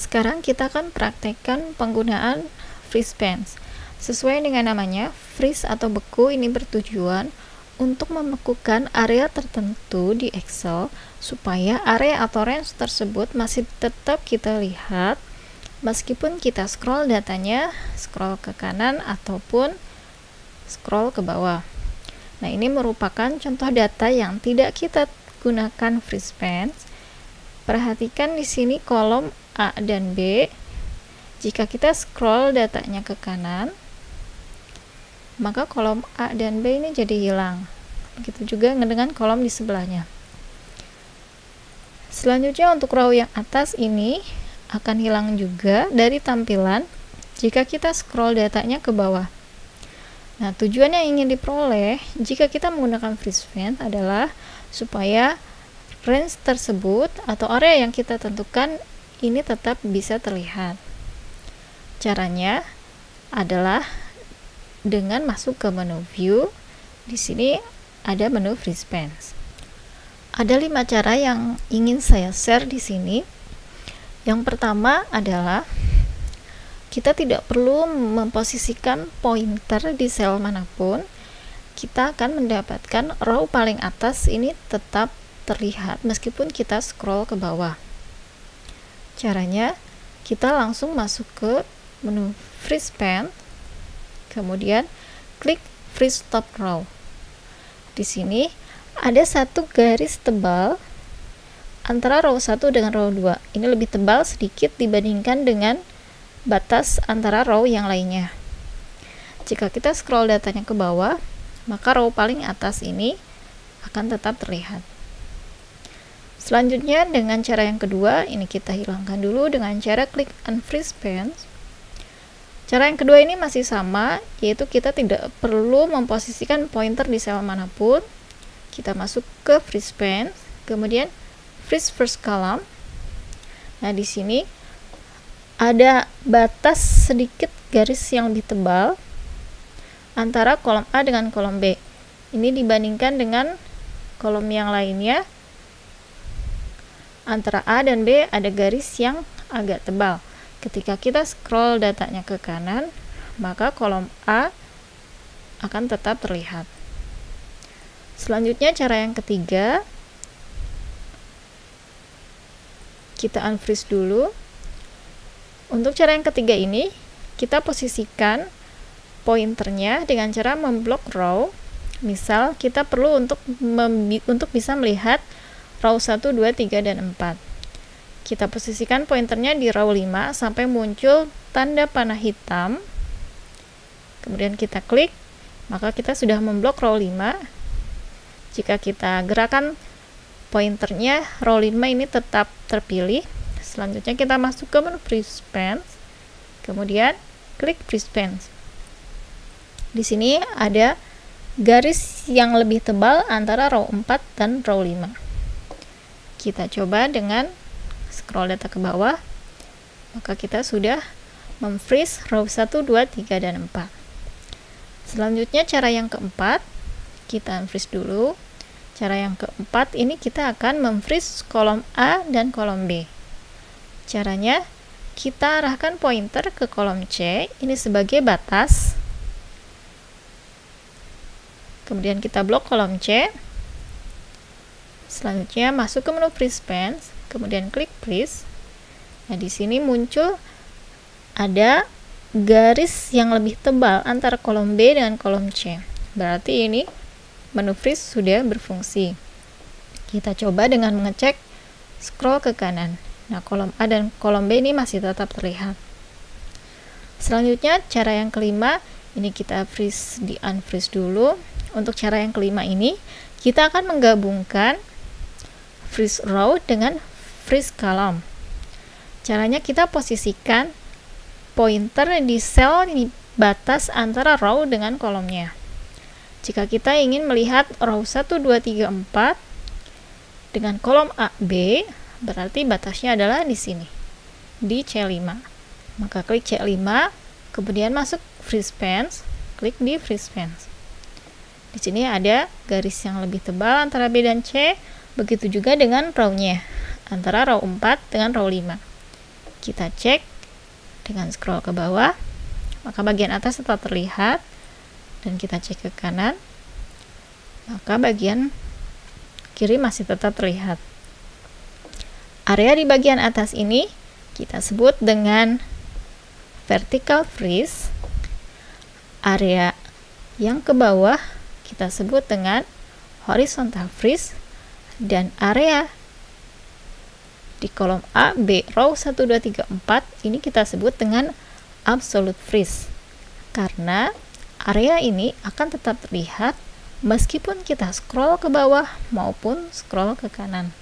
Sekarang kita akan praktekkan penggunaan freeze pans. Sesuai dengan namanya, freeze atau beku ini bertujuan untuk membekukan area tertentu di Excel supaya area atau range tersebut masih tetap kita lihat meskipun kita scroll datanya, scroll ke kanan ataupun scroll ke bawah. Nah, ini merupakan contoh data yang tidak kita gunakan freeze pans. Perhatikan di sini kolom A dan B. Jika kita scroll datanya ke kanan, maka kolom A dan B ini jadi hilang. Begitu juga dengan kolom di sebelahnya. Selanjutnya untuk row yang atas ini akan hilang juga dari tampilan jika kita scroll datanya ke bawah. Nah, tujuan yang ingin diperoleh jika kita menggunakan freeze pans adalah supaya range tersebut atau area yang kita tentukan ini tetap bisa terlihat. Caranya adalah dengan masuk ke menu view. Di sini ada menu freeze pans. Ada 5 cara yang ingin saya share di sini. Yang pertama adalah kita tidak perlu memposisikan pointer di sel manapun. Kita akan mendapatkan row paling atas ini tetap terlihat meskipun kita scroll ke bawah. Caranya, kita langsung masuk ke menu freeze pan, kemudian klik freeze top row. Di sini ada satu garis tebal antara row 1 dengan row 2. Ini lebih tebal sedikit dibandingkan dengan batas antara row yang lainnya. Jika kita scroll datanya ke bawah, maka row paling atas ini akan tetap terlihat. Selanjutnya dengan cara yang kedua, ini kita hilangkan dulu dengan cara klik unfreeze pans. Cara yang kedua ini masih sama, yaitu kita tidak perlu memposisikan pointer di sel manapun. Kita masuk ke freeze pans, kemudian freeze first column. Nah, di sini ada batas sedikit garis yang lebih tebal antara kolom A dengan kolom B. Ini dibandingkan dengan kolom yang lainnya. Antara A dan B ada garis yang agak tebal. Ketika kita scroll datanya ke kanan, maka kolom A akan tetap terlihat. Selanjutnya cara yang ketiga, kita unfreeze dulu. Untuk cara yang ketiga ini, kita posisikan pointernya dengan cara memblok row. Misal kita perlu untuk bisa melihat row 1, 2, 3, dan 4. Kita posisikan pointernya di row 5 sampai muncul tanda panah hitam. Kemudian kita klik, maka kita sudah memblok row 5. Jika kita gerakan pointernya, row 5 ini tetap terpilih. Selanjutnya kita masuk ke menu freeze pans. Kemudian klik freeze pans. Di sini ada garis yang lebih tebal antara row 4 dan row 5. Kita coba dengan scroll data ke bawah, maka kita sudah memfreeze row 1, 2, 3, dan 4. Selanjutnya cara yang keempat, kita unfreeze dulu. Cara yang keempat ini kita akan memfreeze kolom A dan kolom B. Caranya, kita arahkan pointer ke kolom C, ini sebagai batas. Kemudian kita blok kolom C. Selanjutnya masuk ke menu freeze pans, kemudian klik freeze. Nah, di sini muncul ada garis yang lebih tebal antara kolom B dengan kolom C. Berarti ini menu freeze sudah berfungsi. Kita coba dengan mengecek scroll ke kanan. Nah, kolom A dan kolom B ini masih tetap terlihat. Selanjutnya cara yang kelima, ini kita freeze di unfreeze dulu. Untuk cara yang kelima ini, kita akan menggabungkan freeze row dengan freeze column. Caranya kita posisikan pointer di sel di batas antara row dengan kolomnya. Jika kita ingin melihat row 1, 2, 3, 4 dengan kolom A, B, berarti batasnya adalah di sini, di C5. Maka klik C5, kemudian masuk freeze pans, klik di freeze pans. Di sini ada garis yang lebih tebal antara B dan C. Begitu juga dengan row-nya, antara row 4 dengan row 5. Kita cek dengan scroll ke bawah, maka bagian atas tetap terlihat, dan kita cek ke kanan, maka bagian kiri masih tetap terlihat. Area di bagian atas ini kita sebut dengan vertical freeze. Area yang ke bawah kita sebut dengan horizontal freeze, dan area di kolom A, B, row 1, 2, 3, 4 ini kita sebut dengan absolute freeze, karena area ini akan tetap terlihat meskipun kita scroll ke bawah maupun scroll ke kanan.